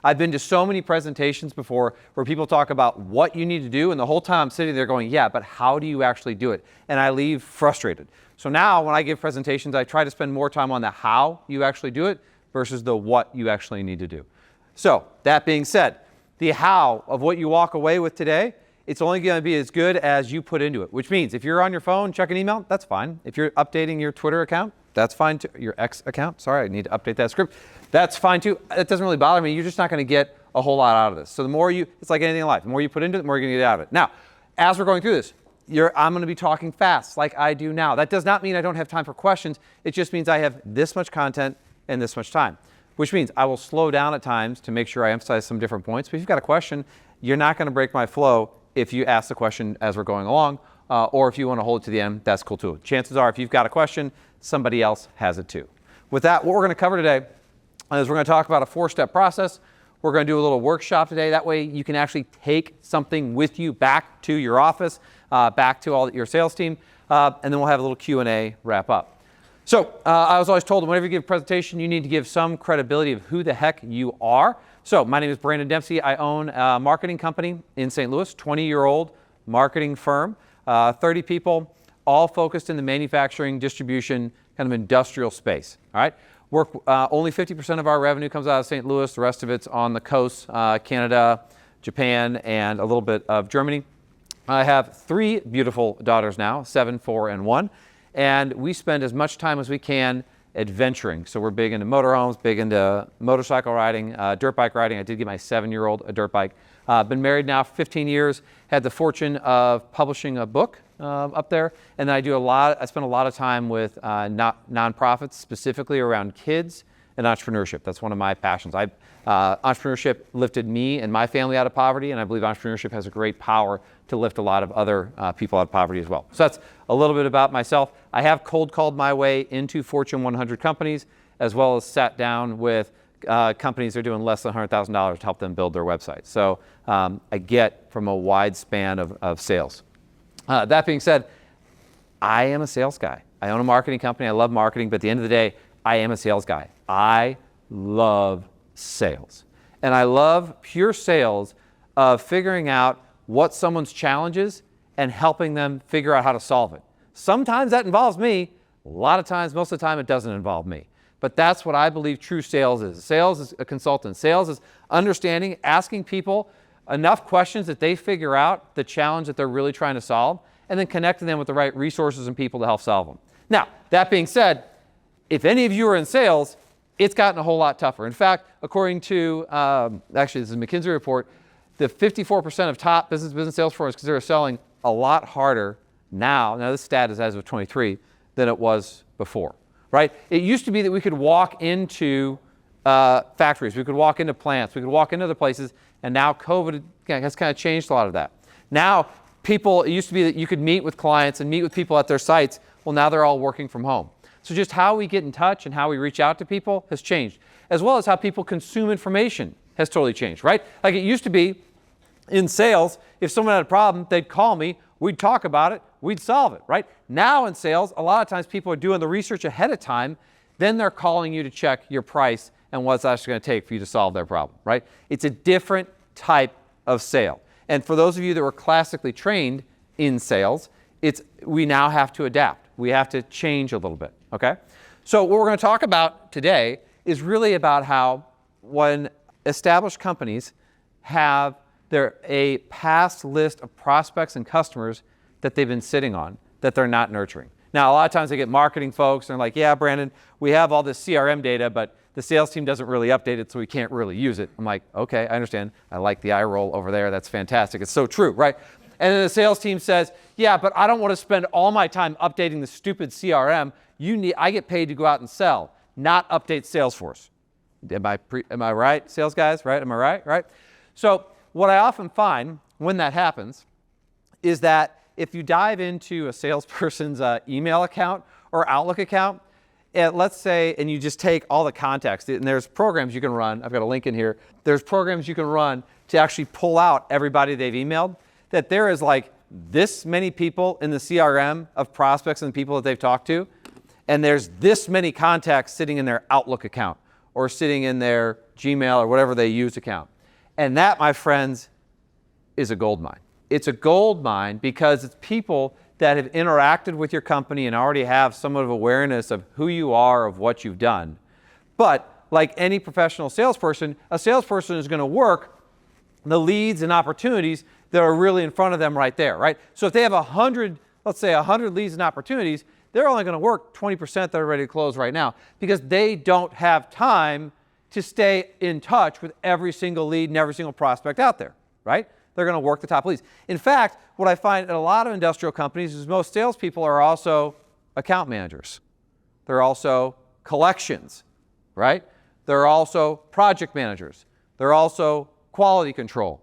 I've been to so many presentations before where people talk about what you need to do, and the whole time I'm sitting there going, yeah, but how do you actually do it? And I leave frustrated. So now when I give presentations, I try to spend more time on the how you actually do it versus the what you actually need to do. So that being said, the how of what you walk away with today, it's only going to be as good as you put into it, which means if you're on your phone checking email, that's fine. If you're updating your Twitter account, that's fine too. Your X account, sorry, I need to update that script. That's fine too. It doesn't really bother me. You're just not going to get a whole lot out of this. So the more it's like anything in life, the more you put into it, the more you're going to get out of it. Now, as we're going through this, I'm going to be talking fast like I do now. That does not mean I don't have time for questions. It just means I have this much content and this much time, which means I will slow down at times to make sure I emphasize some different points. But if you've got a question, you're not going to break my flow if you ask the question as we're going along, or if you want to hold it to the end, that's cool too. Chances are, if you've got a question, somebody else has it too. With that, what we're going to cover today is we're going to talk about a 4-step process. We're going to do a little workshop today. That way you can actually take something with you back to your office, back to your sales team, and then we'll have a little Q&A wrap up. So I was always told that whenever you give a presentation, you need to give some credibility of who the heck you are. So my name is Brandon Dempsey. I own a marketing company in St. Louis, 20-year-old marketing firm, 30 people, all focused in the manufacturing, distribution, kind of industrial space. All right. Only 50% of our revenue comes out of St. Louis. The rest of it's on the coast, Canada, Japan, and a little bit of Germany. I have 3 beautiful daughters now, 7, 4, and 1. And we spend as much time as we can adventuring. So we're big into motorhomes, big into motorcycle riding, dirt bike riding. I did get my 7-year-old a dirt bike. Been married now for 15 years. Had the fortune of publishing a book up there. And then I spend a lot of time with nonprofits, specifically around kids and entrepreneurship. That's one of my passions. Entrepreneurship lifted me and my family out of poverty, and I believe entrepreneurship has a great power to lift a lot of other people out of poverty as well. So that's a little bit about myself. I have cold called my way into Fortune 100 companies, as well as sat down with companies that are doing less than $100,000 to help them build their website. So I get from a wide span of sales. That being said, I am a sales guy. I own a marketing company. I love marketing, but at the end of the day, I am a sales guy. I love sales. And I love pure sales of figuring out what someone's challenge is and helping them figure out how to solve it. Sometimes that involves me. A lot of times, most of the time, it doesn't involve me. But that's what I believe true sales is. Sales is a consultant. Sales is understanding, asking people enough questions that they figure out the challenge that they're really trying to solve, and then connecting them with the right resources and people to help solve them. Now, that being said, if any of you are in sales, it's gotten a whole lot tougher. In fact, according to, actually this is a McKinsey report, the 54% of top business sales firms consider selling a lot harder now this stat is as of 23, than it was before, right? It used to be that we could walk into factories, we could walk into plants, we could walk into other places, and now COVID has kind of changed a lot of that. Now, it used to be that you could meet with clients and meet with people at their sites. Well, now they're all working from home. So just how we get in touch and how we reach out to people has changed, as well as how people consume information has totally changed, right? Like it used to be in sales, if someone had a problem, they'd call me, we'd talk about it, we'd solve it, right? Now in sales, a lot of times people are doing the research ahead of time, then they're calling you to check your price and what it's actually going to take for you to solve their problem, right? It's a different type of sale. And for those of you that were classically trained in sales, we now have to adapt. We have to change a little bit, okay? So what we're going to talk about today is really about how when established companies have a past list of prospects and customers that they've been sitting on that they're not nurturing. Now, a lot of times they get marketing folks and they're like, yeah, Brandon, we have all this CRM data, but the sales team doesn't really update it, so we can't really use it. I'm like, okay, I understand. I like the eye roll over there. That's fantastic. It's so true, right? And then the sales team says, yeah, but I don't want to spend all my time updating the stupid CRM. I get paid to go out and sell, not update Salesforce. Am I right, sales guys? Right? Am I right? Right? So what I often find when that happens is that if you dive into a salesperson's email account or Outlook account, let's say, and you just take all the context, and there's programs you can run. I've got a link in here. There's programs you can run to actually pull out everybody they've emailed, that there is like this many people in the CRM of prospects and people that they've talked to, and there's this many contacts sitting in their Outlook account or sitting in their Gmail or whatever they use account. And that, my friends, is a gold mine. It's a gold mine because it's people that have interacted with your company and already have somewhat of awareness of who you are, of what you've done. But like any professional salesperson, a salesperson is going to work the leads and opportunities that are really in front of them right there, right? So if they have 100, let's say 100 leads and opportunities, they're only going to work 20% that are ready to close right now because they don't have time to stay in touch with every single lead and every single prospect out there, right? They're going to work the top leads. In fact, what I find at a lot of industrial companies is most salespeople are also account managers. They're also collections, right? They're also project managers. They're also quality control.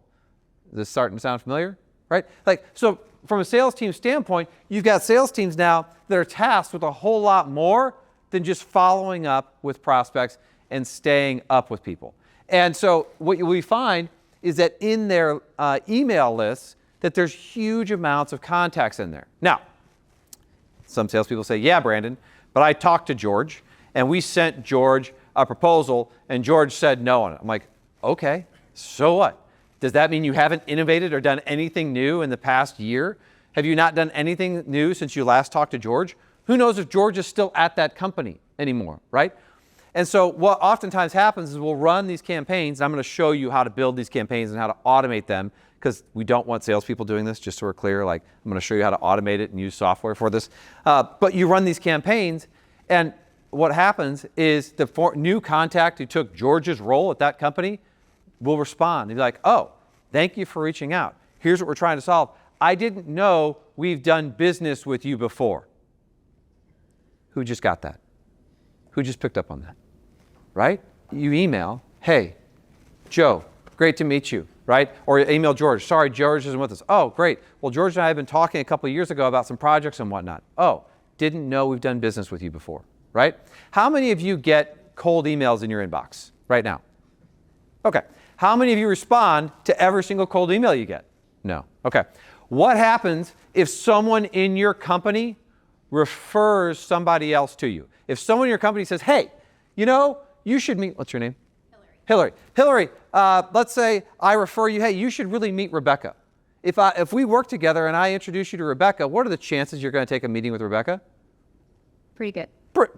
Is this starting to sound familiar, right? Like, so from a sales team standpoint, you've got sales teams now that are tasked with a whole lot more than just following up with prospects and staying up with people. And so what we find is that in their email lists, that there's huge amounts of contacts in there. Now, some salespeople say, yeah, Brandon, but I talked to George, and we sent George a proposal, and George said no on it. I'm like, okay, so what? Does that mean you haven't innovated or done anything new in the past year? Have you not done anything new since you last talked to George? Who knows if George is still at that company anymore, right? And so what oftentimes happens is we'll run these campaigns, and I'm going to show you how to build these campaigns and how to automate them, because we don't want salespeople doing this, just so we're clear. Like, I'm going to show you how to automate it and use software for this. But you run these campaigns, and what happens is the new contact who took George's role at that company will respond. They'll be like, oh, thank you for reaching out. Here's what we're trying to solve. I didn't know we've done business with you before. Who just got that? Who just picked up on that? Right? You email, hey, Joe, great to meet you, right? Or email George, sorry, George isn't with us. Oh, great. Well, George and I have been talking a couple of years ago about some projects and whatnot. Oh, didn't know we've done business with you before, right? How many of you get cold emails in your inbox right now? Okay. How many of you respond to every single cold email you get? No. Okay. What happens if someone in your company refers somebody else to you? If someone in your company says, hey, you know, you should meet, what's your name? Hillary. Hillary, let's say I refer you, hey, you should really meet Rebecca. If we work together and I introduce you to Rebecca, what are the chances you're going to take a meeting with Rebecca? Pretty good.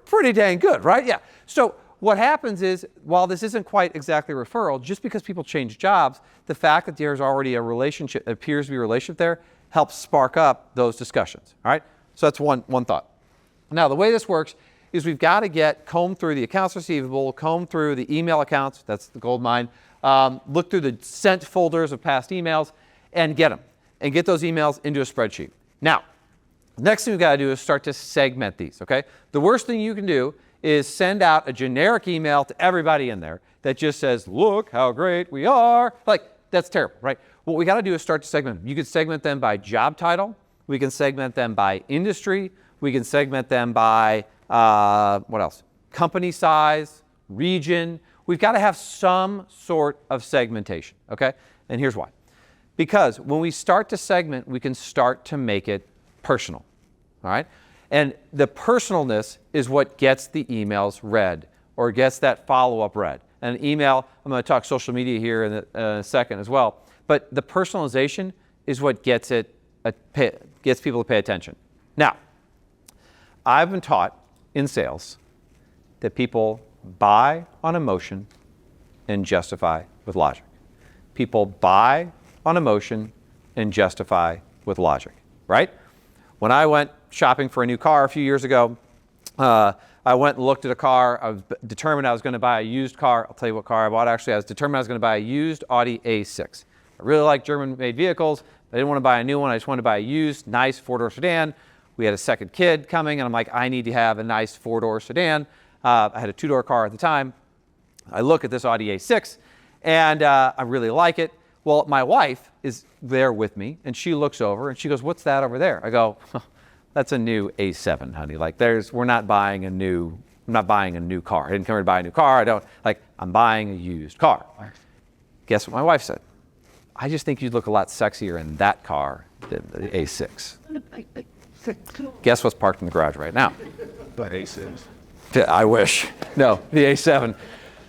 Pretty dang good, right? Yeah. So what happens is, while this isn't quite exactly a referral, just because people change jobs, the fact that there's already a relationship, appears to be a relationship there, helps spark up those discussions, all right? So that's one thought. Now, the way this works is we've got to comb through the accounts receivable, comb through the email accounts, that's the gold mine, look through the sent folders of past emails, and get them, and get those emails into a spreadsheet. Now, the next thing we've got to do is start to segment these, okay? The worst thing you can do is send out a generic email to everybody in there that just says, look how great we are. Like, that's terrible, right? What we got to do is start to segment them. You can segment them by job title. We can segment them by industry. We can segment them by, what else? Company size, region. We've got to have some sort of segmentation, okay? And here's why. Because when we start to segment, we can start to make it personal, all right? And the personalness is what gets the emails read or gets that follow-up read. And an email, I'm going to talk social media here in a second as well, but the personalization is what gets people to pay attention. Now, I've been taught in sales that people buy on emotion and justify with logic. People buy on emotion and justify with logic, right? When I went shopping for a new car a few years ago, I went and looked at a car. I was determined I was going to buy a used car. I'll tell you what car I bought actually. I was determined I was going to buy a used Audi A6. I really like German-made vehicles. I didn't want to buy a new one. I just wanted to buy a used, nice four-door sedan. We had a second kid coming, and I'm like, I need to have a nice four-door sedan. I had a two-door car at the time. I look at this Audi A6, and I really like it. Well, my wife is there with me, and she looks over, and she goes, what's that over there? I go, that's a new A7, honey. Like, we're not buying a new, I'm not buying a new car. I didn't come here to buy a new car. I'm buying a used car. Guess what my wife said? I just think you'd look a lot sexier in that car than the A6. Guess what's parked in the garage right now? The A6. I wish. No, the A7.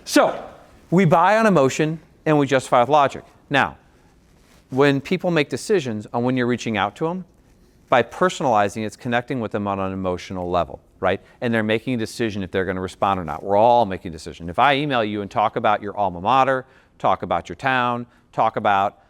So we buy on emotion and we justify with logic. Now, when people make decisions on when you're reaching out to them, by personalizing, it's connecting with them on an emotional level, right? And they're making a decision if they're going to respond or not. We're all making a decision. If I email you and talk about your alma mater, talk about your town, talk about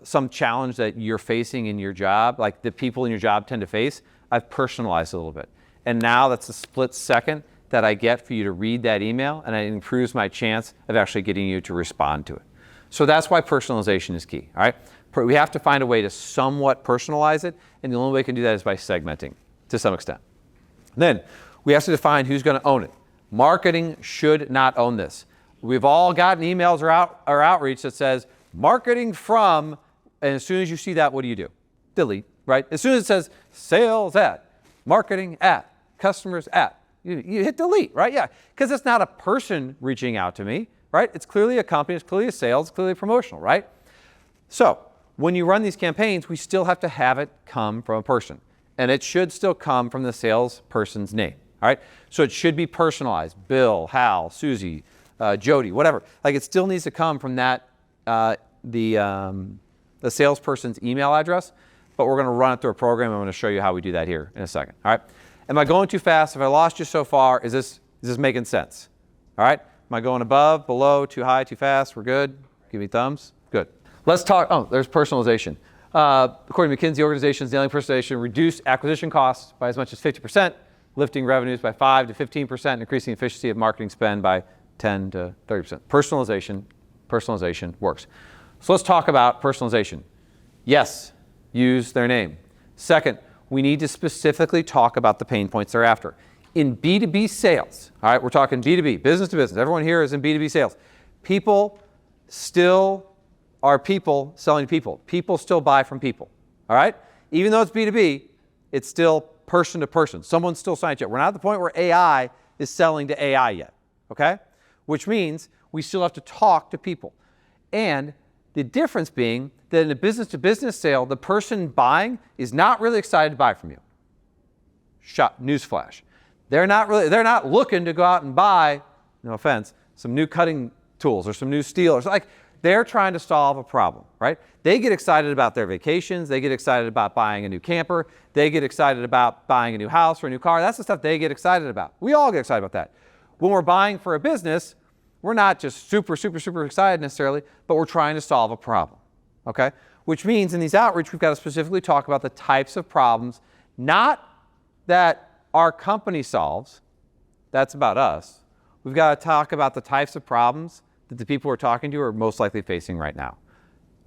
some challenge that you're facing in your job, like the people in your job tend to face, I've personalized a little bit. And now that's a split second that I get for you to read that email, and it improves my chance of actually getting you to respond to it. So that's why personalization is key, all right? We have to find a way to somewhat personalize it, and the only way we can do that is by segmenting to some extent. Then we have to define who's going to own it. Marketing should not own this. We've all gotten emails or outreach that says, marketing from, and as soon as you see that, what do? Delete, right? As soon as it says sales at, marketing at, customers at, you hit delete, right? Yeah, because it's not a person reaching out to me, right? It's clearly a company, it's clearly a sales, it's clearly promotional, right? So when you run these campaigns, we still have to have it come from a person. And it should still come from the salesperson's name, all right? So it should be personalized. Bill, Hal, Susie, Jody, whatever. Like it still needs to come from that, the salesperson's email address, but we're going to run it through a program. I'm going to show you how we do that here in a second, all right? Am I going too fast? If I lost you so far, is this making sense? All right? Am I going above, below, too high, too fast? We're good? Give me thumbs. Good. Let's talk, there's personalization. According to McKinsey, organizations nailing personalization reduce acquisition costs by as much as 50%, lifting revenues by 5 to 15%, increasing efficiency of marketing spend by 10 to 30%. Personalization works. So let's talk about personalization. Yes, use their name. Second, we need to specifically talk about the pain points they're after. In B2B sales, all right, we're talking B2B, business to business. Everyone here is in B2B sales. People still are people selling to people. People still buy from people, all right? Even though it's B2B, it's still person to person. Someone's still signing to it. We're not at the point where AI is selling to AI yet, okay? Which means we still have to talk to people. And the difference being that in a business-to-business sale, the person buying is not really excited to buy from you. Newsflash. They're not looking to go out and buy, no offense, some new cutting tools or some new steel. They're trying to solve a problem, right? They get excited about their vacations. They get excited about buying a new camper. They get excited about buying a new house or a new car. That's the stuff they get excited about. We all get excited about that. When we're buying for a business, we're not just super excited necessarily, but we're trying to solve a problem, okay? Which means in these outreach, we've got to specifically talk about the types of problems, not that our company solves, that's about us. We've got to talk about the types of problems that the people we're talking to are most likely facing right now.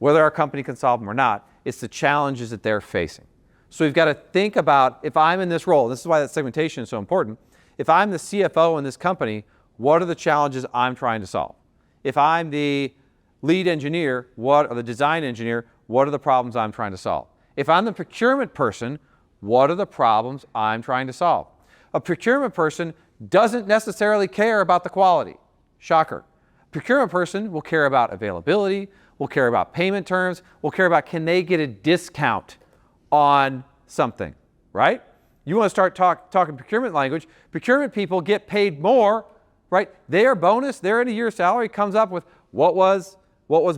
Whether our company can solve them or not, it's the challenges that they're facing. So we've got to think about, if I'm in this role, this is why that segmentation is so important, if I'm the CFO in this company, what are the challenges I'm trying to solve? If I'm the lead engineer, or the design engineer, what are the problems I'm trying to solve? If I'm the procurement person, what are the problems I'm trying to solve? A procurement person doesn't necessarily care about the quality. Shocker. A procurement person will care about availability, will care about payment terms, will care about can they get a discount on something, right? You want to start talking procurement language. Procurement people get paid more, right? Their bonus, their end of year salary comes up with what was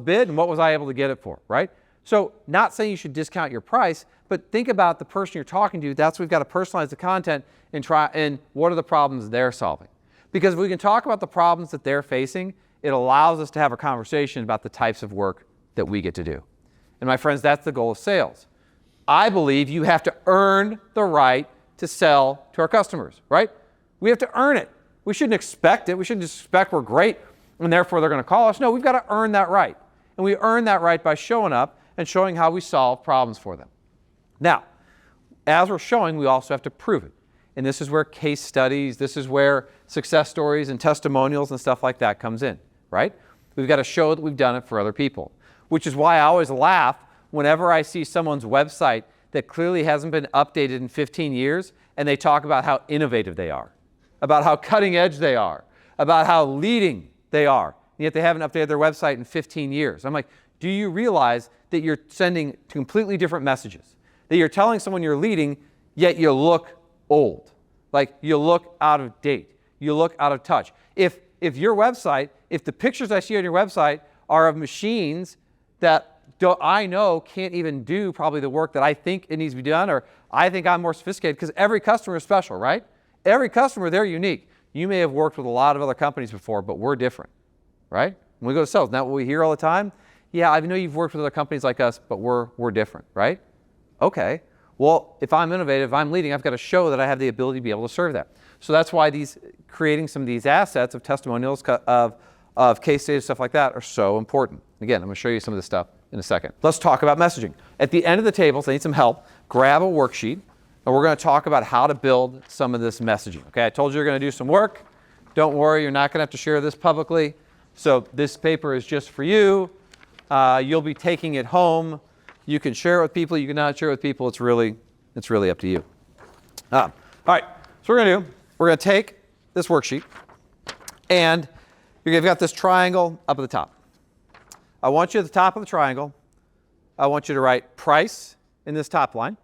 bid and what was I able to get it for, right? So not saying you should discount your price, but think about the person you're talking to. That's we've got to personalize the content and what are the problems they're solving. Because if we can talk about the problems that they're facing, it allows us to have a conversation about the types of work that we get to do. And my friends, that's the goal of sales. I believe you have to earn the right to sell to our customers, right? We have to earn it. We shouldn't expect it. We shouldn't just expect we're great and therefore they're going to call us. No, we've got to earn that right. And we earn that right by showing up and showing how we solve problems for them. Now, as we're showing, we also have to prove it. And this is where case studies, this is where success stories and testimonials and stuff like that comes in, right? We've got to show that we've done it for other people, which is why I always laugh whenever I see someone's website that clearly hasn't been updated in 15 years and they talk about how innovative they are, about how cutting edge they are, about how leading they are, and yet they haven't updated their website in 15 years. I'm like, do you realize that you're sending completely different messages? That you're telling someone you're leading, yet you look old. Like you look out of date. You look out of touch. If if your website, if the pictures I see on your website are of machines that I know can't even do probably the work that I think it needs to be done, or I think I'm more sophisticated, because every customer is special, right? Every customer, they're unique. You may have worked with a lot of other companies before, but we're different, right? When we go to sales, not what we hear all the time. Yeah, I know you've worked with other companies like us, but we're different, right? Okay. Well, if I'm innovative, if I'm leading, I've got to show that I have the ability to be able to serve that. So that's why creating some of these assets of testimonials, of case studies, stuff like that are so important. Again, I'm going to show you some of this stuff in a second. Let's talk about messaging. At the end of the table, if I need some help, grab a worksheet, and we're going to talk about how to build some of this messaging. Okay, I told you you're going to do some work. Don't worry, you're not going to have to share this publicly. So this paper is just for you. You'll be taking it home. You can share it with people. You can not share it with people. It's really up to you. All right. So we're going to take this worksheet, and you've got this triangle up at the top. I want you at the top of the triangle, I want you to write price in this top line.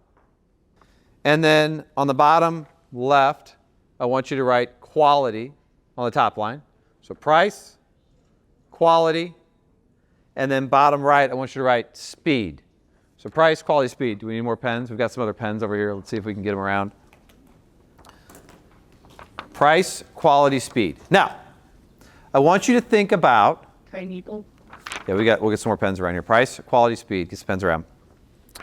And then on the bottom left, I want you to write quality on the top line. So price, quality, and then bottom right, I want you to write speed. So price, quality, speed. Do we need more pens? We've got some other pens over here. Let's see if we can get them around. Price, quality, speed. Now, I want you to think about. Yeah, we'll get some more pens around here. Price, quality, speed. Get some pens around.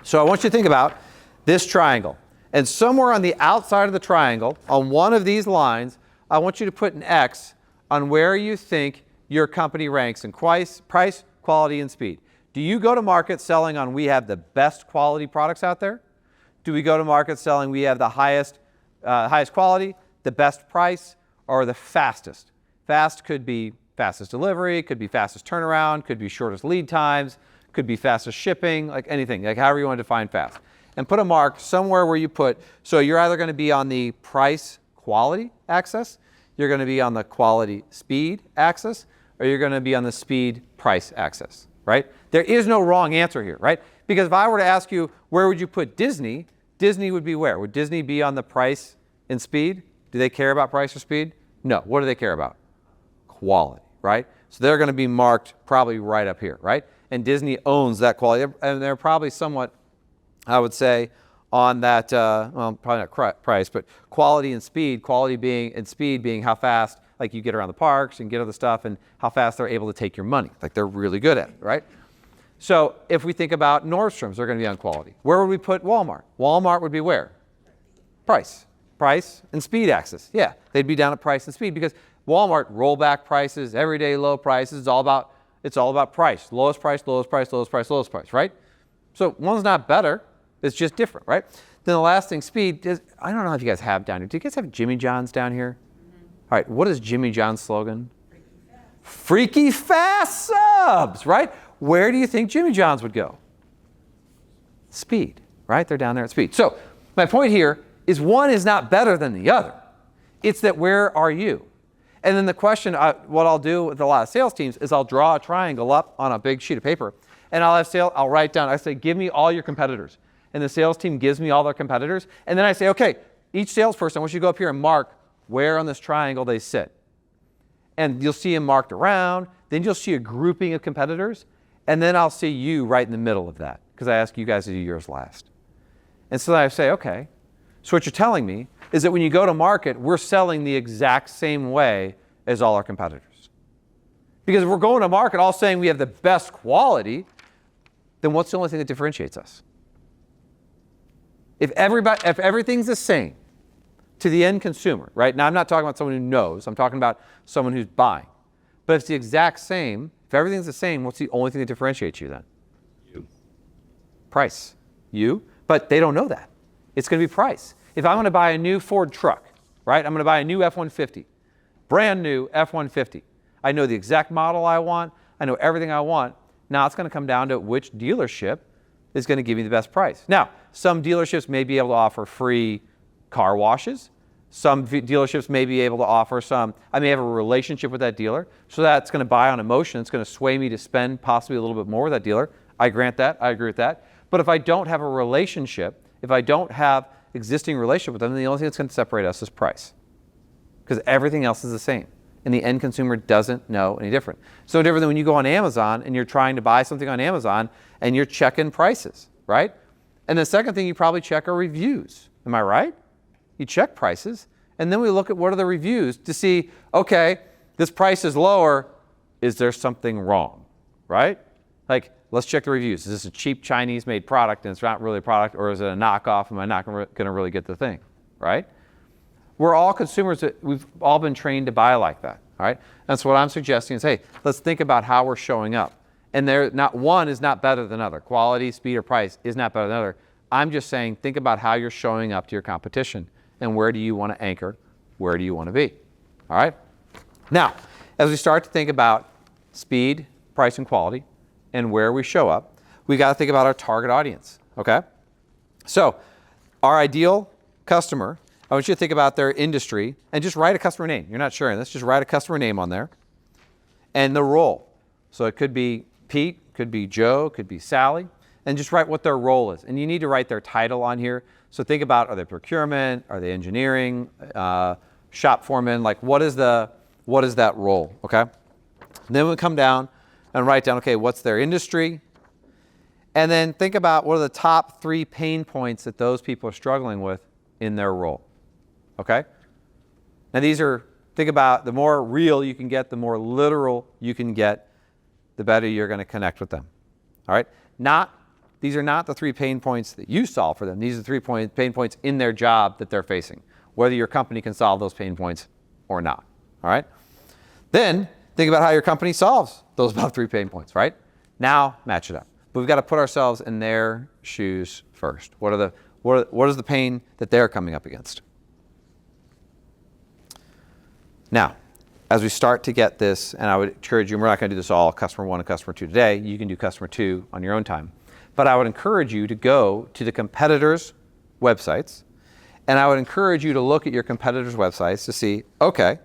So I want you to think about this triangle. And somewhere on the outside of the triangle, on one of these lines, I want you to put an X on where you think your company ranks in price, quality, and speed. Do you go to market selling on we have the best quality products out there? Do we go to market selling we have the highest quality, the best price, or the fastest? Fast could be fastest delivery, could be fastest turnaround, could be shortest lead times, could be fastest shipping, like anything, like however you want to define fast. And put a mark somewhere where you put, so you're either going to be on the price quality axis, you're going to be on the quality speed axis, or you're going to be on the speed price axis, right? There is no wrong answer here, right? Because if I were to ask you, where would you put Disney? Disney would be where? Would Disney be on the price and speed? Do they care about price or speed? No. What do they care about? Quality, right? So they're going to be marked probably right up here, right? And Disney owns that quality. And they're probably somewhat, I would say, on that, well, probably not price, but quality and speed, speed being how fast, like you get around the parks and get other stuff, and how fast they're able to take your money. Like they're really good at it, right? So if we think about Nordstrom's, they're going to be on quality. Where would we put Walmart? Walmart would be where? Price and speed axis. Yeah, they'd be down at price and speed, because Walmart rollback prices, everyday low prices, it's all about price. Lowest price, lowest price, lowest price, lowest price, right? So one's not better, it's just different, right? Then the last thing, speed, I don't know if you guys have down here. Do you guys have Jimmy John's down here? All right, what is Jimmy John's slogan? Freaky fast subs, right? Where do you think Jimmy John's would go? Speed, right? They're down there at speed. So my point here is one is not better than the other. It's that where are you? And then the question, what I'll do with a lot of sales teams is I'll draw a triangle up on a big sheet of paper, and I'll write down, I say, give me all your competitors. And the sales team gives me all their competitors. And then I say, okay, each salesperson, I want you to go up here and mark where on this triangle they sit. And you'll see them marked around. Then you'll see a grouping of competitors. And then I'll see you right in the middle of that, because I ask you guys to do yours last. And so then I say, okay, so what you're telling me is that when you go to market, we're selling the exact same way as all our competitors. Because if we're going to market all saying we have the best quality, then what's the only thing that differentiates us? If everything's the same to the end consumer, right? Now I'm not talking about someone who knows, I'm talking about someone who's buying. But if it's the exact same, if everything's the same, what's the only thing that differentiates you then? You. Price. You. But they don't know that. It's going to be price. If I'm going to buy a new Ford truck, right? I'm going to buy a new F-150, brand new F-150. I know the exact model I want. I know everything I want. Now it's going to come down to which dealership is going to give me the best price. Now, some dealerships may be able to offer free car washes. Some dealerships may be able to offer I may have a relationship with that dealer, so that's going to buy on emotion. It's going to sway me to spend possibly a little bit more with that dealer. I grant that. I agree with that. But if I don't have a relationship, if I don't have existing relationship with them, then the only thing that's going to separate us is price. Because everything else is the same. and the end consumer doesn't know any different. So different than when you go on Amazon and you're trying to buy something on Amazon and you're checking prices, right? And the second thing you probably check are reviews. Am I right? You check prices, and then we look at what are the reviews to see, okay, this price is lower, is there something wrong, right? Like, let's check the reviews. Is this a cheap Chinese-made product and it's not really a product, or is it a knockoff? Am I not going to really get the thing, right? We're all consumers. We've all been trained to buy like that, all right? That's what I'm suggesting is, hey, let's think about how we're showing up. And one is not better than other. Quality, speed, or price is not better than other. I'm just saying, think about how you're showing up to your competition and where do you want to anchor, where do you want to be, all right? Now, as we start to think about speed, price, and quality, and where we show up, we got to think about our target audience, okay? So, our ideal customer, I want you to think about their industry and just write a customer name. You're not sharing this, just write a customer name on there. And the role. So it could be Pete, could be Joe, could be Sally, and just write what their role is. And you need to write their title on here. So think about, are they procurement, are they engineering, shop foreman, like what is that role, okay? And then we come down and write down, okay, what's their industry? And then think about what are the top 3 pain points that those people are struggling with in their role, okay? Now think about the more real you can get, the more literal you can get, the better you're going to connect with them, all right? These are not the 3 pain points that you solve for them. These are the 3 pain points in their job that they're facing, whether your company can solve those pain points or not, all right? Then think about how your company solves those about 3 pain points, right? Now match it up. But we've got to put ourselves in their shoes first. What is the pain that they're coming up against? Now, as we start to get this, and I would encourage you, we're not going to do this all customer 1 and customer 2 today. You can do customer 2 on your own time. But I would encourage you to go to the competitors' websites, and I would encourage you to look at your competitors' websites to see, okay,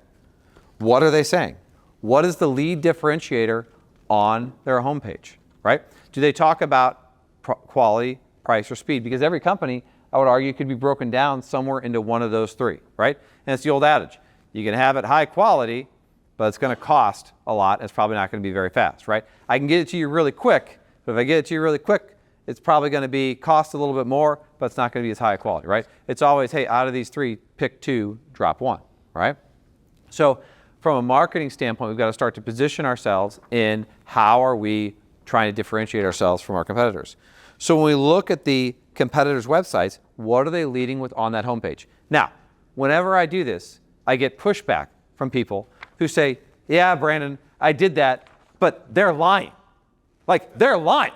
what are they saying? What is the lead differentiator on their homepage, right? Do they talk about quality, price, or speed? Because every company, I would argue, could be broken down somewhere into one of those 3, right? And it's the old adage. You can have it high quality, but it's going to cost a lot. It's probably not going to be very fast, right? I can get it to you really quick, but if I get it to you really quick, it's probably going to cost a little bit more, but it's not going to be as high quality, right? It's always, hey, out of these 3, pick 2, drop 1, right? So from a marketing standpoint, we've got to start to position ourselves in how are we trying to differentiate ourselves from our competitors. So when we look at the competitors' websites, what are they leading with on that homepage? Now, whenever I do this, I get pushback from people who say, yeah, Brandon, I did that, but they're lying. Like, they're lying.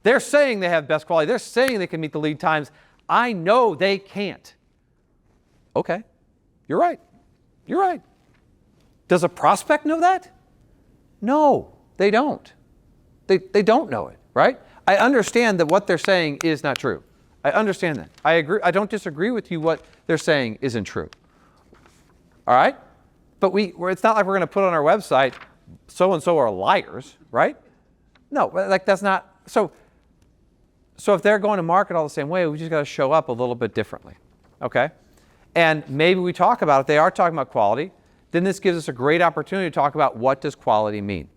They're saying they have best quality. They're saying they can meet the lead times. I know they can't. Okay, you're right. You're right. Does a prospect know that? No, they don't. They don't know it, right? I understand that what they're saying is not true. I understand that. I agree. I don't disagree with you what they're saying isn't true. All right? But it's not like we're going to put on our website, so-and-so are liars, right? No, like that's not. So if they're going to market all the same way, we just got to show up a little bit differently, okay? And maybe we talk about, if they are talking about quality, then this gives us a great opportunity to talk about what does quality mean,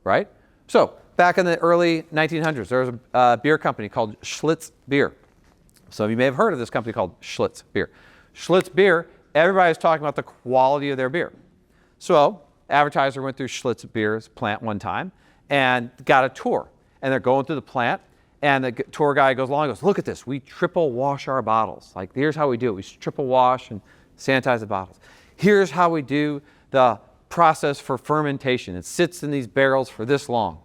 right? So back in the early 1900s, there was a beer company called Schlitz Beer. Some of you may have heard of this company called Schlitz Beer. Schlitz Beer, everybody was talking about the quality of their beer. So advertiser went through Schlitz Beer's plant one time and got a tour. And they're going through the plant, and the tour guy goes along and goes, look at this, we triple wash our bottles. Like, here's how we do it. We triple wash and sanitize the bottles. Here's how we do the process for fermentation. It sits in these barrels for this long.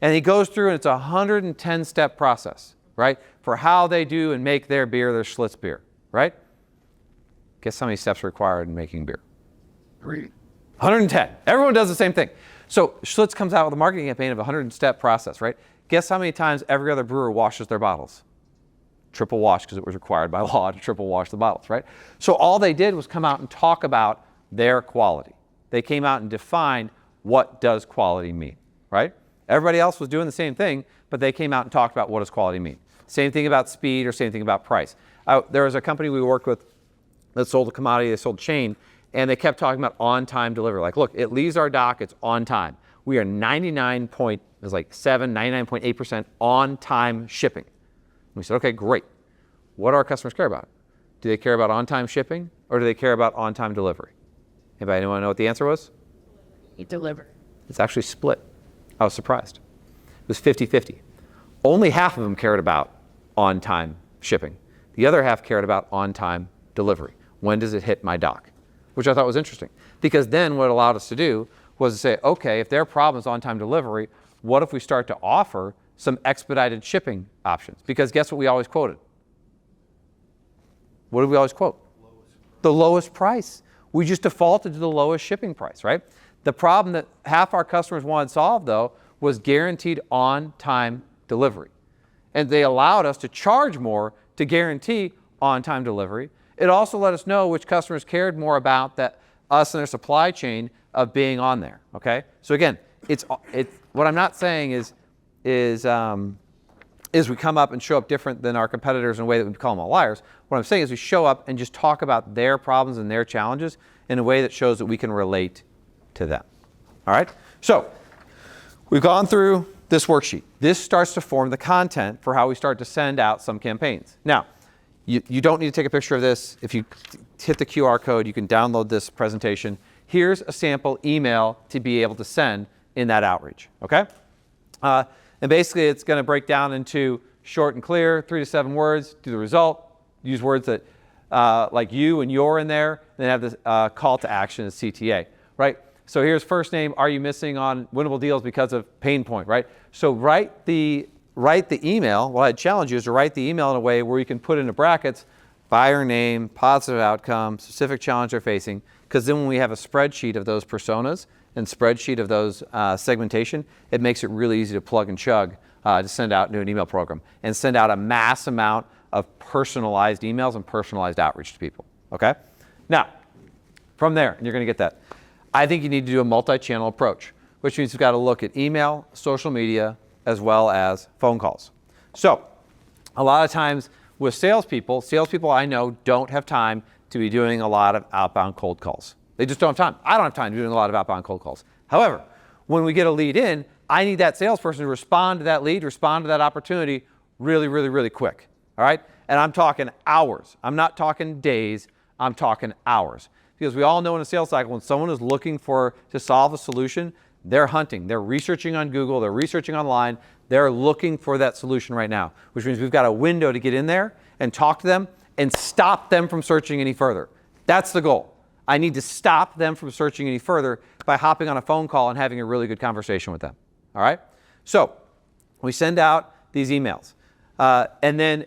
And he goes through, and it's a 110-step process, right, for how they do and make their beer, their Schlitz beer, right? Guess how many steps are required in making beer? 3. 110. Everyone does the same thing. So Schlitz comes out with a marketing campaign of a 100-step process, right? Guess how many times every other brewer washes their bottles? Triple wash, because it was required by law to triple wash the bottles, right? So all they did was come out and talk about their quality. They came out and defined what does quality mean, right? Everybody else was doing the same thing, but they came out and talked about what does quality mean. Same thing about speed or same thing about price. There was a company we worked with that sold a commodity, they sold chain, And they kept talking about on-time delivery. Like, look, it leaves our dock, it's on time. We are 99.8% on-time shipping. And we said, okay, great. What do our customers care about? Do they care about on-time shipping or do they care about on-time delivery? Anybody want to know what the answer was? You deliver. It's actually split. I was surprised. It was 50-50. Only half of them cared about on-time shipping. The other half cared about on-time delivery. When does it hit my dock? Which I thought was interesting. Because then what it allowed us to do was to say, okay, if their problem is on-time delivery, what if we start to offer some expedited shipping options? Because guess what we always quoted? What did we always quote? The lowest price. We just defaulted to the lowest shipping price, right? The problem that half our customers wanted solved, though, was guaranteed on-time delivery. And they allowed us to charge more to guarantee on-time delivery. It also let us know which customers cared more about that us and their supply chain of being on there, okay? So again, it's what I'm not saying is we come up and show up different than our competitors in a way that we call them all liars. What I'm saying is we show up and just talk about their problems and their challenges in a way that shows that we can relate to them. All right? So we've gone through this worksheet. This starts to form the content for how we start to send out some campaigns. Now, you don't need to take a picture of this. If you hit the QR code, you can download this presentation. Here's a sample email to be able to send in that outreach, okay? And basically, it's going to break down into short and clear, 3 to 7 words, do the result, use words that like you and your in there, and then have this call to action as CTA, right? So here's first name, are you missing on winnable deals because of pain point, right? So write the email. What I'd challenge you is to write the email in a way where you can put into brackets buyer name, positive outcome, specific challenge they're facing, because then when we have a spreadsheet of those personas and spreadsheet of those segmentation, it makes it really easy to plug and chug to send out into an email program and send out a mass amount of personalized emails and personalized outreach to people, okay? Now, from there, and you're going to get that, I think you need to do a multi-channel approach, which means you've got to look at email, social media, as well as phone calls. So a lot of times with salespeople I know don't have time to be doing a lot of outbound cold calls. They just don't have time. I don't have time to be doing a lot of outbound cold calls. However, when we get a lead in, I need that salesperson to respond to that lead, respond to that opportunity really, really, really quick. All right? And I'm talking hours. I'm not talking days. I'm talking hours. Because we all know in a sales cycle, when someone is looking to solve a solution, they're hunting. They're researching on Google. They're researching online. They're looking for that solution right now, which means we've got a window to get in there and talk to them and stop them from searching any further. That's the goal. I need to stop them from searching any further by hopping on a phone call and having a really good conversation with them. All right? So we send out these emails. And then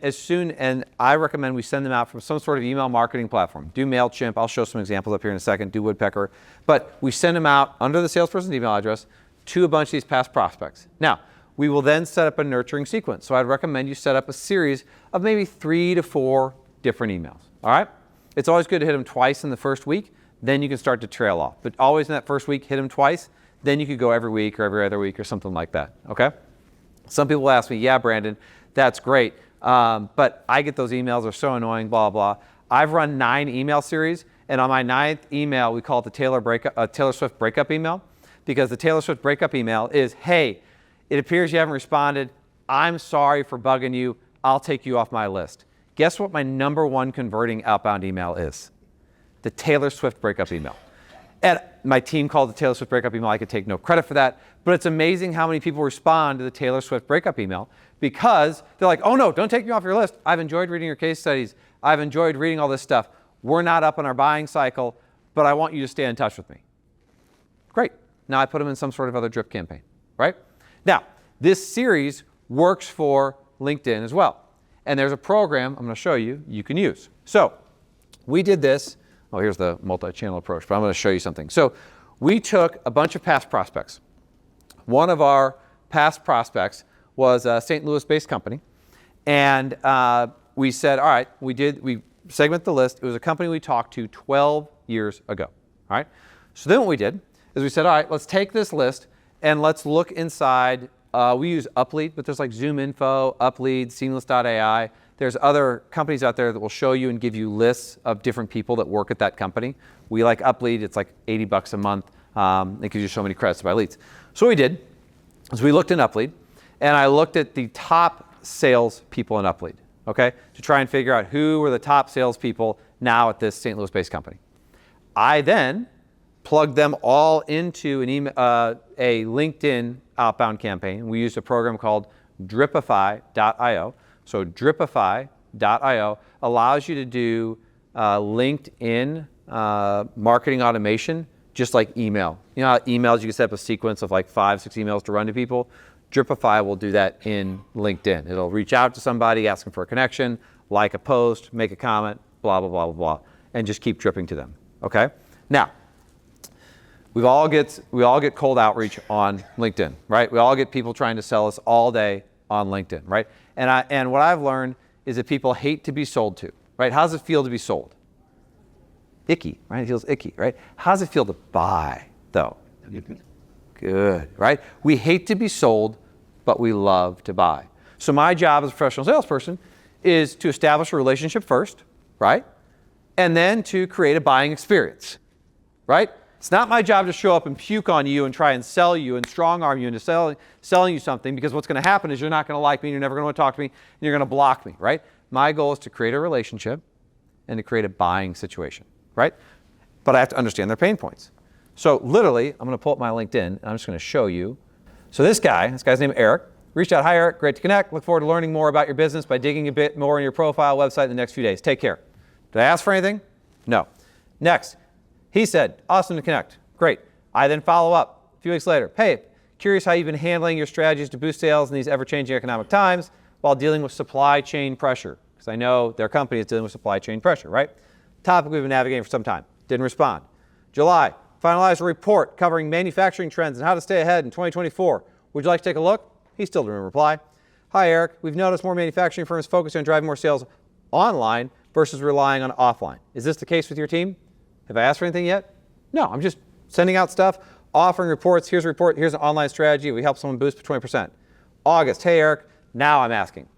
and I recommend we send them out from some sort of email marketing platform. Do MailChimp. I'll show some examples up here in a second. Do Woodpecker. But we send them out under the salesperson's email address to a bunch of these past prospects. Now, we will then set up a nurturing sequence. So I'd recommend you set up a series of maybe 3 to 4 different emails. All right? It's always good to hit them twice in the first week. Then you can start to trail off. But always in that first week, hit them twice. Then you could go every week or every other week or something like that. Okay? Some people ask me, yeah, Brandon, that's great. But I get those emails, they're so annoying, blah, blah. I've run 9 email series, and on my 9th email, we call it the Taylor Swift breakup email, because the Taylor Swift breakup email is, hey, it appears you haven't responded. I'm sorry for bugging you. I'll take you off my list. Guess what my #1 converting outbound email is? The Taylor Swift breakup email. And my team called the Taylor Swift breakup email. I could take no credit for that. But it's amazing how many people respond to the Taylor Swift breakup email because they're like, oh no, don't take me off your list. I've enjoyed reading your case studies. I've enjoyed reading all this stuff. We're not up on our buying cycle, but I want you to stay in touch with me. Great. Now I put them in some sort of other drip campaign, right? Now, this series works for LinkedIn as well. And there's a program I'm going to show you can use. So we did this. Oh, here's the multi-channel approach, but I'm going to show you something. So we took a bunch of past prospects. One of our past prospects was a St. Louis-based company. And we said, all right, we segment the list. It was a company we talked to 12 years ago. All right. So then what we did is we said, all right, let's take this list and let's look inside We use Uplead, but there's like ZoomInfo, Uplead, Seamless.ai. There's other companies out there that will show you and give you lists of different people that work at that company. We like Uplead. It's like $80 a month. It gives you so many credits to buy leads. So what we did is we looked in Uplead, and I looked at the top sales people in Uplead, okay, to try and figure out who were the top salespeople now at this St. Louis-based company. I then plugged them all into a LinkedIn outbound campaign. We used a program called Dripify.io. So Dripify.io allows you to do LinkedIn marketing automation, just like email. You know how emails, you can set up a sequence of like 5, 6 emails to run to people? Dripify will do that in LinkedIn. It'll reach out to somebody, ask them for a connection, like a post, make a comment, blah, blah, blah, blah, blah, and just keep dripping to them, okay? Now, we all get cold outreach on LinkedIn, right? We all get people trying to sell us all day on LinkedIn, right? And what I've learned is that people hate to be sold to, right? How does it feel to be sold? Icky, right? It feels icky, right? How does it feel to buy, though? Good, right? We hate to be sold, but we love to buy. So my job as a professional salesperson is to establish a relationship first, right? And then to create a buying experience, right? It's not my job to show up and puke on you and try and sell you and strong arm you into selling you something, because what's going to happen is you're not going to like me, you're never going to want to talk to me, and you're going to block me, right? My goal is to create a relationship and to create a buying situation, right? But I have to understand their pain points. So literally, I'm going to pull up my LinkedIn, and I'm just going to show you. So this guy's name is Eric. Reached out, hi Eric, great to connect. Look forward to learning more about your business by digging a bit more in your profile website in the next few days. Take care. Did I ask for anything? No. Next. He said, awesome to connect. Great. I then follow up a few weeks later. Hey, curious how you've been handling your strategies to boost sales in these ever-changing economic times while dealing with supply chain pressure. Because I know their company is dealing with supply chain pressure, right? Topic we've been navigating for some time. Didn't respond. July, finalized a report covering manufacturing trends and how to stay ahead in 2024. Would you like to take a look? He still didn't reply. Hi, Eric. We've noticed more manufacturing firms focusing on driving more sales online versus relying on offline. Is this the case with your team? Have I asked for anything yet? No, I'm just sending out stuff, offering reports. Here's a report. Here's an online strategy. We help someone boost for 20%. August, hey, Eric. Now I'm asking.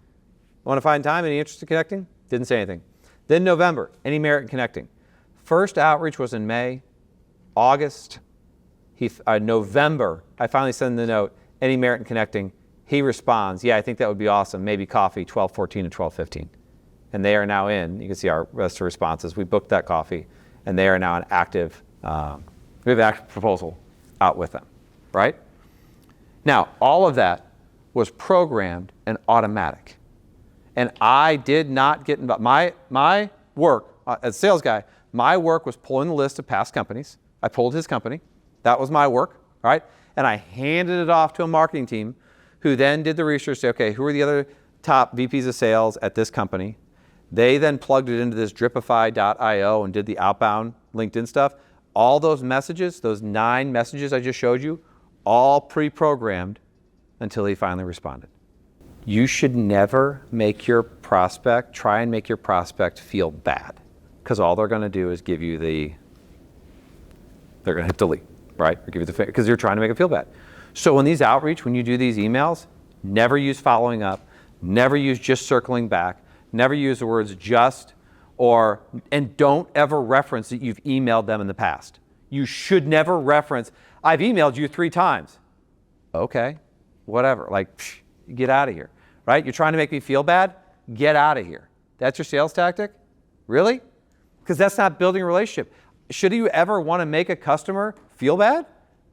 Want to find time? Any interest in connecting? Didn't say anything. Then November, any merit in connecting? First outreach was in May. August, November, I finally send the note, any merit in connecting? He responds, yeah, I think that would be awesome. Maybe coffee, 12:14 and 12:15. And they are now in. You can see our rest of the responses. We booked that coffee, and they are now an active, we have an active proposal out with them, right? Now, all of that was programmed and automatic. And I did not get involved. My work, as a sales guy, my work was pulling the list of past companies. I pulled his company. That was my work, right? And I handed it off to a marketing team who then did the research, say, okay, who are the other top VPs of sales at this company? They then plugged it into this Dripify.io and did the outbound LinkedIn stuff. All those messages, those 9 messages I just showed you, all pre-programmed until he finally responded. You should never try and make your prospect feel bad, because all they're going to do is give you they're going to hit delete, right? Or give you because you're trying to make it feel bad. So when you do these emails, never use following up, never use just circling back, never use the words just, and don't ever reference that you've emailed them in the past. You should never reference, I've emailed you 3 times. Okay, whatever, get out of here, right? You're trying to make me feel bad? Get out of here. That's your sales tactic? Really? Because that's not building a relationship. Should you ever want to make a customer feel bad?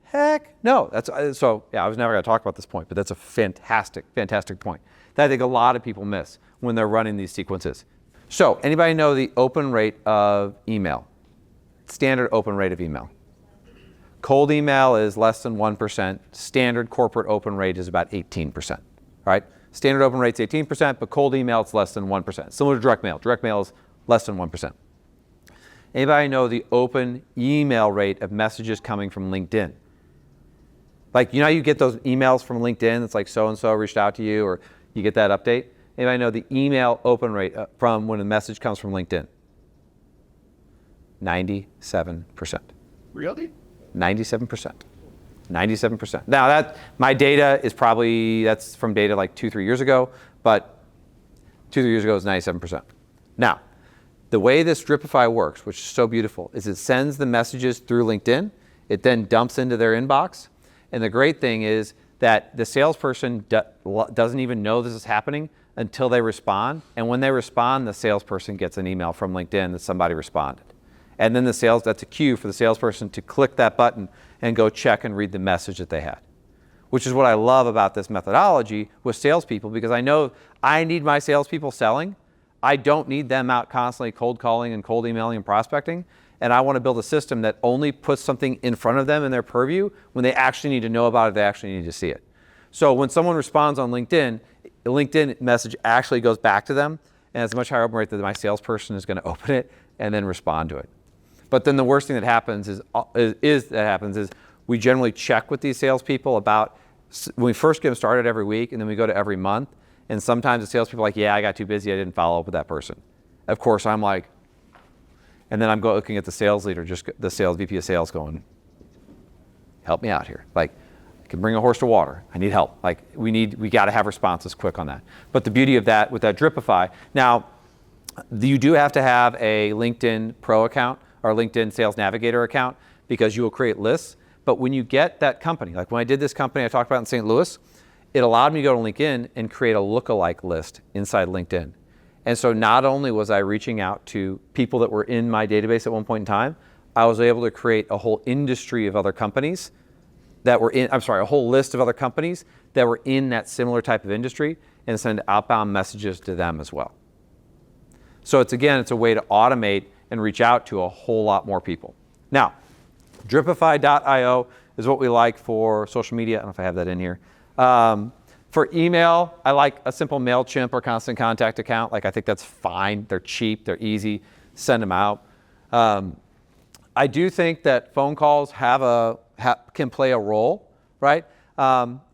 Heck no. I was never going to talk about this point, but that's a fantastic, fantastic point that I think a lot of people miss when they're running these sequences. So anybody know the open rate of email? Standard open rate of email. Cold email is less than 1%. Standard corporate open rate is about 18%, right? Standard open rate's 18%, but cold email it's less than 1%. Similar to direct mail. Direct mail is less than 1%. Anybody know the open email rate of messages coming from LinkedIn? How you get those emails from LinkedIn, it's like so-and-so reached out to you, or you get that update? Anybody know the email open rate from when a message comes from LinkedIn? 97%. Really? 97%. 97%. Now that my data is probably, that's from data like 2-3 years ago, but 2-3 years ago is 97%. Now, the way this Dripify works, which is so beautiful, is it sends the messages through LinkedIn. It then dumps into their inbox. And the great thing is that the salesperson doesn't even know this is happening until they respond. And when they respond, the salesperson gets an email from LinkedIn that somebody responded. And then that's a cue for the salesperson to click that button and go check and read the message that they had, which is what I love about this methodology with salespeople, because I know I need my salespeople selling. I don't need them out constantly cold calling and cold emailing and prospecting. And I want to build a system that only puts something in front of them in their purview when they actually need to know about it, they actually need to see it. So when someone responds on LinkedIn, the LinkedIn message actually goes back to them, and it's a much higher open rate that my salesperson is going to open it and then respond to it. But then the worst thing that happens is we generally check with these salespeople about, when we first get them started every week, and then we go to every month. And sometimes the salespeople are like, yeah, I got too busy, I didn't follow up with that person. Of course, I'm like, and then I'm looking at the sales leader, just the sales VP of sales, going, help me out here. Like, I can bring a horse to water. I need help. Like, we got to have responses quick on that. But the beauty of that with that Dripify, now you do have to have a LinkedIn Pro account or LinkedIn Sales Navigator account, because you will create lists. But when you get that company, like when I did this company I talked about in St. Louis, it allowed me to go to LinkedIn and create a lookalike list inside LinkedIn. And so not only was I reaching out to people that were in my database at one point in time, I was able to create a whole industry of other companies that were in, a whole list of other companies that were in that similar type of industry, and send outbound messages to them as well. So it's a way to automate and reach out to a whole lot more people. Now, Dripify.io is what we like for social media. I don't know if I have that in here. For email, I like a simple MailChimp or Constant Contact account. Like, I think that's fine. They're cheap, they're easy, send them out. I do think that phone calls can play a role, right?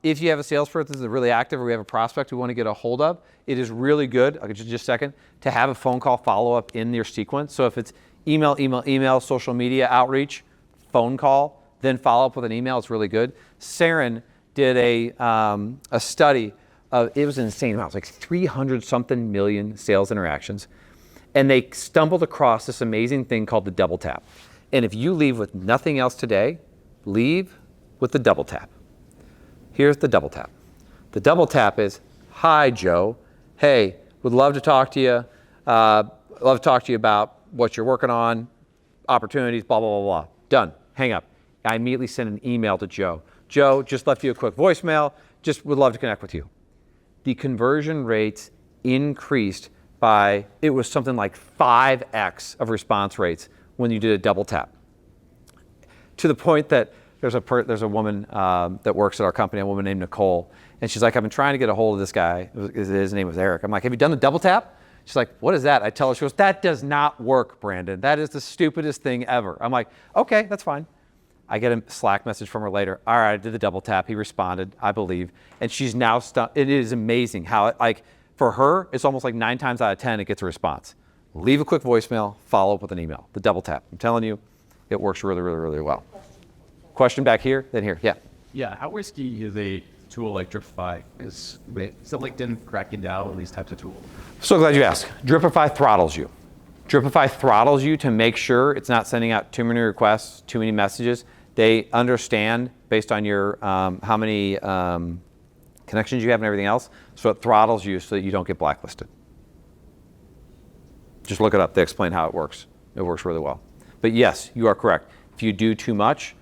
If you have a salesperson that's really active, or we have a prospect we want to get a hold of, it is really good, just a second, to have a phone call follow-up in your sequence. So if it's email, social media outreach, phone call, then follow up with an email, it's really good. Saren did a study of, it was insane amount, it was like 300 something million sales interactions. And they stumbled across this amazing thing called the double tap. And if you leave with nothing else today, leave with the double tap. Here's the double tap. The double tap is, hi, Joe. Hey, would love to talk to you. Love to talk to you about what you're working on, opportunities, blah, blah, blah, blah. Done. Hang up. I immediately send an email to Joe. Joe, just left you a quick voicemail. Just would love to connect with you. The conversion rates increased by, it was something like 5x of response rates when you did a double tap. To the point that there's a woman that works at our company, a woman named Nicole, and she's like, I've been trying to get a hold of this guy. His name was Eric. I'm like, have you done the double tap? She's like, what is that? I tell her, she goes, that does not work, Brandon. That is the stupidest thing ever. I'm like, okay, that's fine. I get a Slack message from her later. All right, I did the double tap. He responded, I believe. And she's now it is amazing how, for her, it's almost like 9 times out of 10, it gets a response. Leave a quick voicemail, follow up with an email. The double tap. I'm telling you, it works really, really, really well. Question back here, then here. Yeah. Yeah, how risky is a tool like Dripify? Is LinkedIn cracking down on these types of tools? So glad you asked. Dripify throttles you. Dripify throttles you to make sure it's not sending out too many requests, too many messages. They understand based on your how many connections you have and everything else. So it throttles you so that you don't get blacklisted. Just look it up. They explain how it works. It works really well. But yes, you are correct. If you do too much,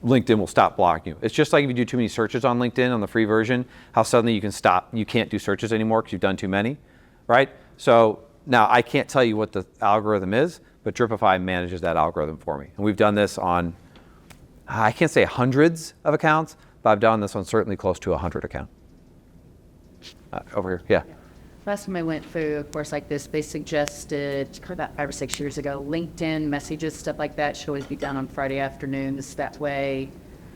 LinkedIn will stop blocking you. It's just like if you do too many searches on LinkedIn on the free version, how suddenly you can stop. You can't do searches anymore because you've done too many, right? So now I can't tell you what the algorithm is, but Dripify manages that algorithm for me. And we've done this on, I can't say hundreds of accounts, but I've done this on certainly close to 100 accounts. Over here, yeah. Last time I went through a course like this, they suggested, about 5 or 6 years ago, LinkedIn messages, stuff like that, should always be done on Friday afternoons. That way,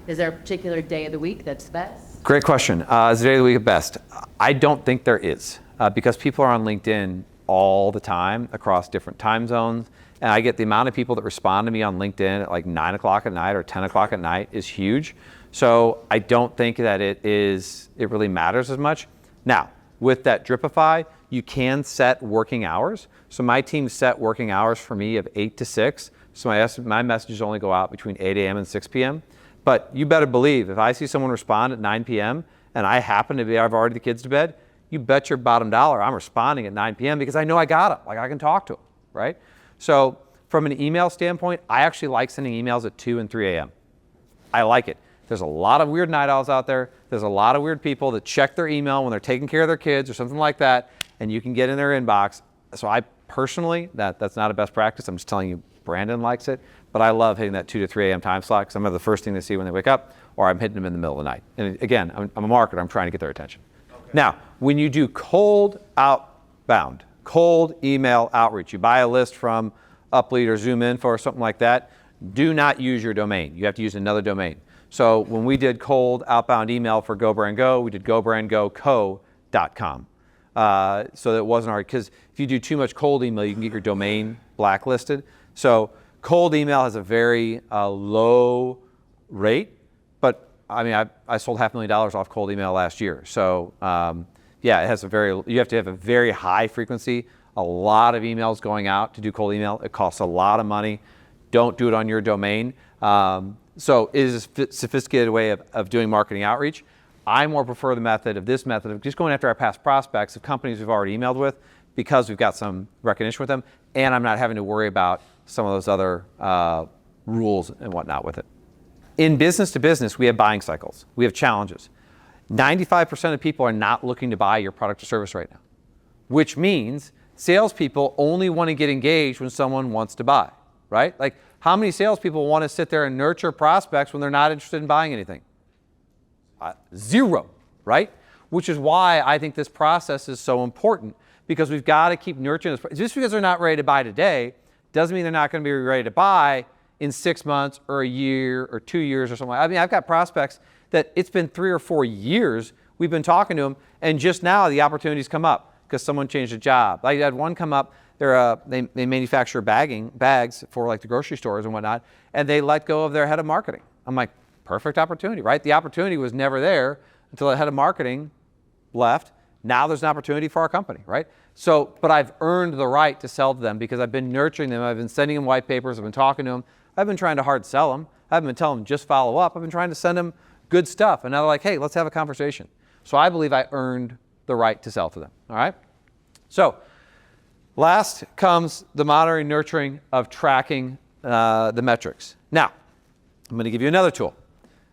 is there a particular day of the week that's best? Great question. Is the day of the week best? I don't think there is, because people are on LinkedIn all the time across different time zones, and I get the amount of people that respond to me on LinkedIn at like 9 o'clock at night or 10 o'clock at night is huge. So I don't think that it really matters as much. Now, with that Dripify, you can set working hours. So my team set working hours for me of 8 to 6. So my messages only go out between 8 a.m. and 6 p.m. But you better believe if I see someone respond at 9 p.m. and I happen to be, I've already the kids to bed, you bet your bottom dollar I'm responding at 9 p.m. because I know I got them. Like I can talk to them, right? So from an email standpoint, I actually like sending emails at 2 and 3 a.m. I like it. There's a lot of weird night owls out there. There's a lot of weird people that check their email when they're taking care of their kids or something like that, and you can get in their inbox. So I personally, that's not a best practice. I'm just telling you, Brandon likes it, but I love hitting that 2 to 3 a.m. time slot because I'm the first thing they see when they wake up, or I'm hitting them in the middle of the night. And again, I'm a marketer. I'm trying to get their attention. Okay. Now, when you do cold email outreach, you buy a list from Uplead or ZoomInfo or something like that, do not use your domain. You have to use another domain. So when we did cold outbound email for GoBrandGo, we did GoBrandGoCo.com. So that it wasn't hard, because if you do too much cold email, you can get your domain blacklisted. So cold email has a very low rate, but I mean, I sold $500,000 off cold email last year. So yeah, it has you have to have a very high frequency, a lot of emails going out to do cold email. It costs a lot of money. Don't do it on your domain. So it is a sophisticated way of doing marketing outreach. I more prefer this method of just going after our past prospects of companies we've already emailed with, because we've got some recognition with them, and I'm not having to worry about some of those other rules and whatnot with it. In business to business, we have buying cycles. We have challenges. 95% of people are not looking to buy your product or service right now, which means salespeople only want to get engaged when someone wants to buy, right? Like, how many salespeople want to sit there and nurture prospects when they're not interested in buying anything? Zero, right? Which is why I think this process is so important, because we've got to keep nurturing this. Just because they're not ready to buy today doesn't mean they're not going to be ready to buy in 6 months or a year or 2 years or something. I mean, I've got prospects that it's been 3 or 4 years we've been talking to them, and just now the opportunities come up because someone changed a job. I had one come up. They manufacture bags for like the grocery stores and whatnot, and they let go of their head of marketing. I'm like, perfect opportunity, right? The opportunity was never there until the head of marketing left. Now there's an opportunity for our company, right? So, but I've earned the right to sell to them because I've been nurturing them. I've been sending them white papers. I've been talking to them. I've been trying to hard sell them. I haven't been telling them just follow up. I've been trying to send them good stuff. And now they're like, hey, let's have a conversation. So I believe I earned the right to sell to them, all right? So last comes the monitoring, nurturing of tracking the metrics. Now, I'm going to give you another tool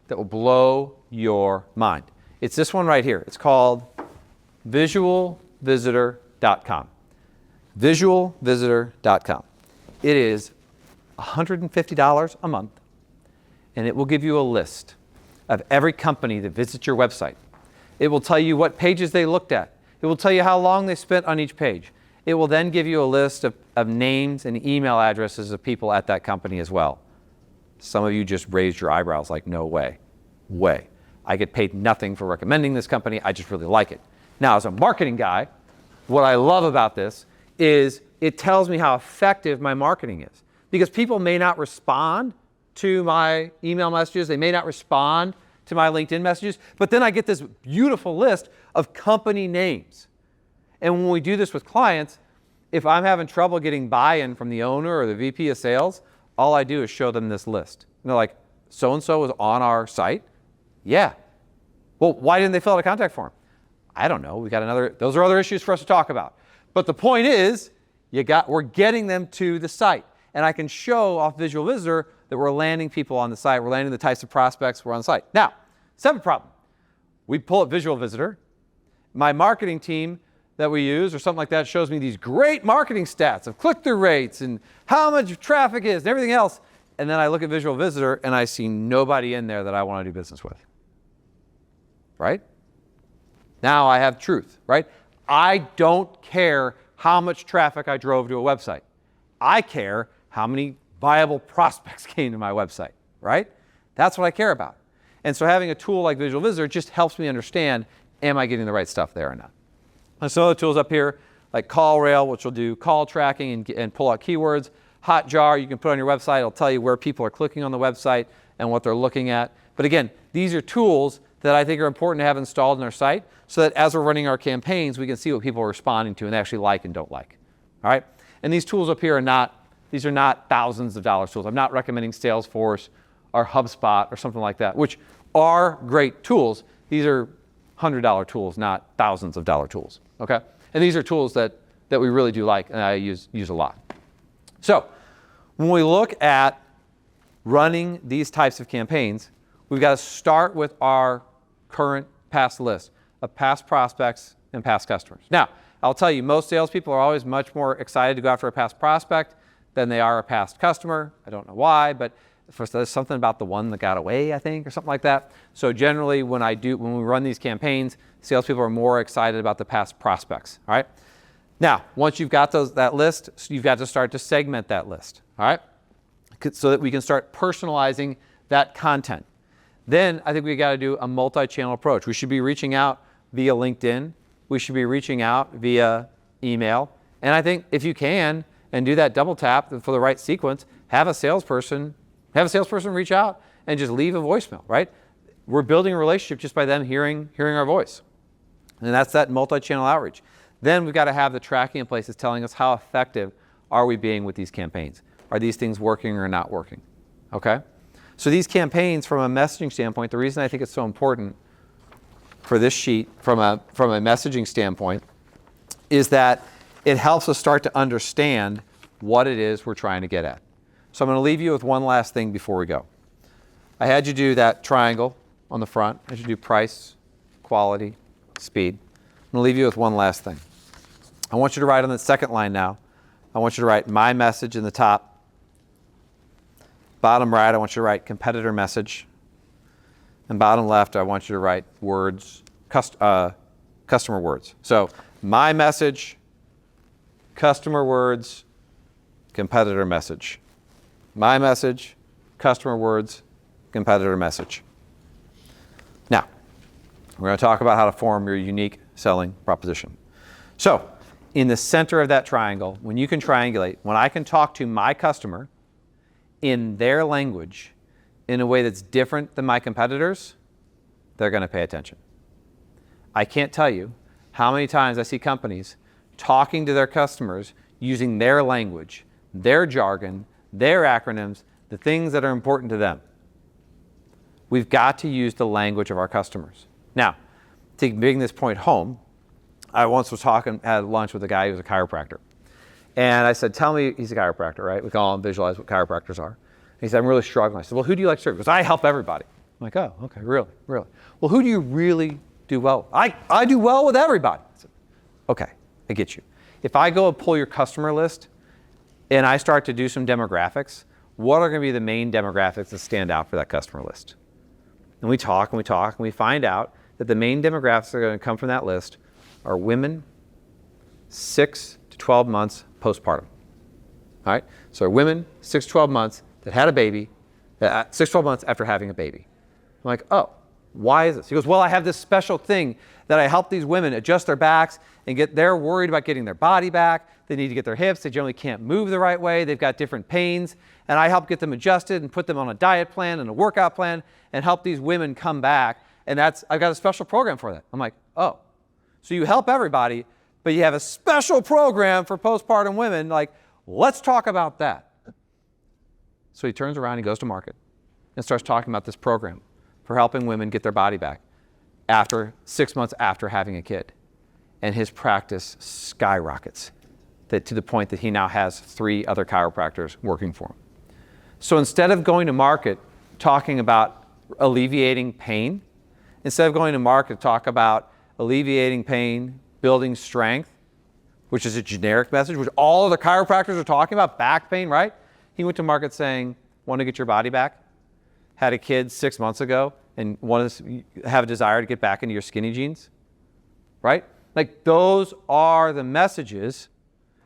that will blow your mind. It's this one right here. It's called visualvisitor.com. Visualvisitor.com. It is $150 a month, and it will give you a list of every company that visits your website. It will tell you what pages they looked at. It will tell you how long they spent on each page. It will then give you a list of names and email addresses of people at that company as well. Some of you just raised your eyebrows like, no way. I get paid nothing for recommending this company. I just really like it. Now, as a marketing guy, what I love about this is it tells me how effective my marketing is. Because people may not respond to my email messages. They may not respond to my LinkedIn messages. But then I get this beautiful list of company names. And when we do this with clients, if I'm having trouble getting buy-in from the owner or the VP of sales, all I do is show them this list. And they're like, so-and-so was on our site? Yeah. Well, why didn't they fill out a contact form? I don't know. Those are other issues for us to talk about. But the point is, we're getting them to the site. And I can show off Visual Visitor that we're landing people on the site. We're landing the types of prospects we're on the site. Now, seventh problem. We pull up Visual Visitor. My marketing team that we use or something like that shows me these great marketing stats of click-through rates and how much traffic is and everything else. And then I look at Visual Visitor and I see nobody in there that I want to do business with. Right? Now I have truth, right? I don't care how much traffic I drove to a website. I care how many viable prospects came to my website, right? That's what I care about. And so having a tool like Visual Visitor just helps me understand, am I getting the right stuff there or not? And some other tools up here, like CallRail, which will do call tracking and pull out keywords. Hotjar you can put on your website. It'll tell you where people are clicking on the website and what they're looking at. But again, these are tools that I think are important to have installed in our site so that as we're running our campaigns, we can see what people are responding to and actually like and don't like. All right? And these tools up here are not thousands of dollars tools. I'm not recommending Salesforce or HubSpot or something like that, which are great tools. These are $100 tools, not thousands of dollar tools. Okay? And these are tools that we really do like and I use a lot. So when we look at running these types of campaigns, we've got to start with our current past list of past prospects and past customers. Now, I'll tell you, most salespeople are always much more excited to go after a past prospect than they are a past customer. I don't know why, but first, there's something about the one that got away, I think, or something like that. So generally, when we run these campaigns, salespeople are more excited about the past prospects. All right. Now, once you've got that list, you've got to start to segment that list. All right, so that we can start personalizing that content. Then I think we got to do a multi-channel approach. We should be reaching out via LinkedIn. We should be reaching out via email. And I think if you can and do that double tap for the right sequence, have a salesperson reach out and just leave a voicemail, right? We're building a relationship just by them hearing our voice. And that's that multi-channel outreach. Then we've got to have the tracking in place that's telling us how effective are we being with these campaigns. Are these things working or not working? Okay? So these campaigns, from a messaging standpoint, the reason I think it's so important for this sheet from a messaging standpoint is that it helps us start to understand what it is we're trying to get at. So I'm going to leave you with one last thing before we go. I had you do that triangle on the front. I had you do price, quality, speed. I'm going to leave you with one last thing. I want you to write on the second line now. I want you to write my message in the top. Bottom right, I want you to write competitor message. And bottom left, I want you to write words, customer words. So my message, customer words, competitor message. My message, customer words, competitor message. Now, we're going to talk about how to form your unique selling proposition. So, in the center of that triangle, when you can triangulate, when I can talk to my customer in their language in a way that's different than my competitors, they're going to pay attention. I can't tell you how many times I see companies talking to their customers using their language, their jargon, their acronyms, the things that are important to them. We've got to use the language of our customers. Now, to bring this point home, I once had lunch with a guy who was a chiropractor. And I said, tell me, he's a chiropractor, right? We can all visualize what chiropractors are. And he said, I'm really struggling. I said, well, who do you like to serve? He goes, I help everybody. I'm like, oh, okay, really? Well, who do you really do well with? I do well with everybody. I said, okay, I get you. If I go and pull your customer list and I start to do some demographics, what are going to be the main demographics that stand out for that customer list? And we talk and we talk and we find out that the main demographics that are going to come from that list are women 6 to 12 months postpartum. All right? So women 6 to 12 months that had a baby, 6 to 12 months after having a baby. I'm like, oh, why is this? He goes, well, I have this special thing that I help these women adjust their backs and they're worried about getting their body back. They need to get their hips. They generally can't move the right way. They've got different pains. And I help get them adjusted and put them on a diet plan and a workout plan and help these women come back. And I've got a special program for that. I'm like, oh, so you help everybody, but you have a special program for postpartum women. Like, let's talk about that. So he turns around, he goes to market and starts talking about this program for helping women get their body back after 6 months after having a kid. And his practice skyrockets to the point that he now has 3 other chiropractors working for him. So instead of going to market talking about alleviating pain, instead of going to market to talk about alleviating pain, building strength, which is a generic message, which all of the chiropractors are talking about, back pain, right? He went to market saying, want to get your body back? Had a kid 6 months ago and have a desire to get back into your skinny jeans, right? Like, those are the messages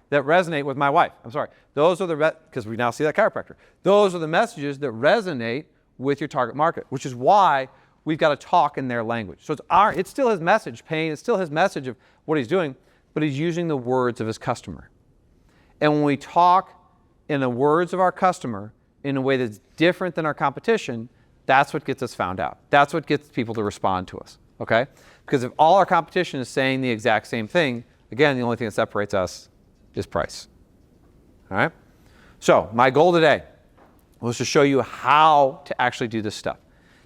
that resonate with my wife. I'm sorry. Those are because we now see that chiropractor. Those are the messages that resonate with your target market, which is why we've got to talk in their language. So it's still his message, pain. It's still his message of what he's doing, but he's using the words of his customer. And when we talk in the words of our customer in a way that's different than our competition, that's what gets us found out. That's what gets people to respond to us, okay? Because if all our competition is saying the exact same thing, again, the only thing that separates us is price, all right? So my goal today was to show you how to actually do this stuff,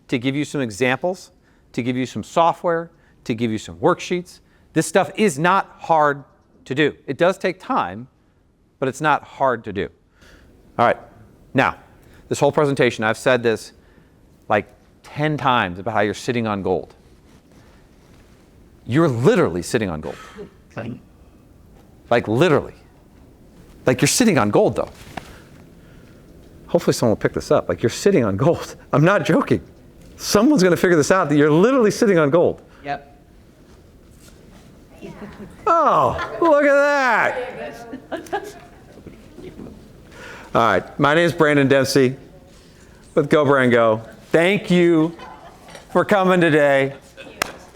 to give you some examples, to give you some software, to give you some worksheets. This stuff is not hard to do. It does take time, but it's not hard to do. All right, now, this whole presentation, I've said this like 10 times about how you're sitting on gold. You're literally sitting on gold. Like literally. Like you're sitting on gold though. Hopefully someone will pick this up. Like you're sitting on gold. I'm not joking. Someone's going to figure this out that you're literally sitting on gold. Yep. Oh, look at that. All right, my name is Brandon Dempsey with Go Brand Go. Thank you for coming today.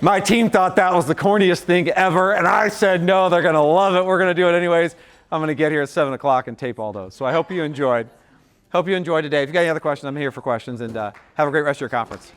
My team thought that was the corniest thing ever, and I said, no, they're going to love it. We're going to do it anyways. I'm going to get here at 7 o'clock and tape all those. So I hope you enjoyed. Hope you enjoyed today. If you got any other questions, I'm here for questions, and have a great rest of your conference.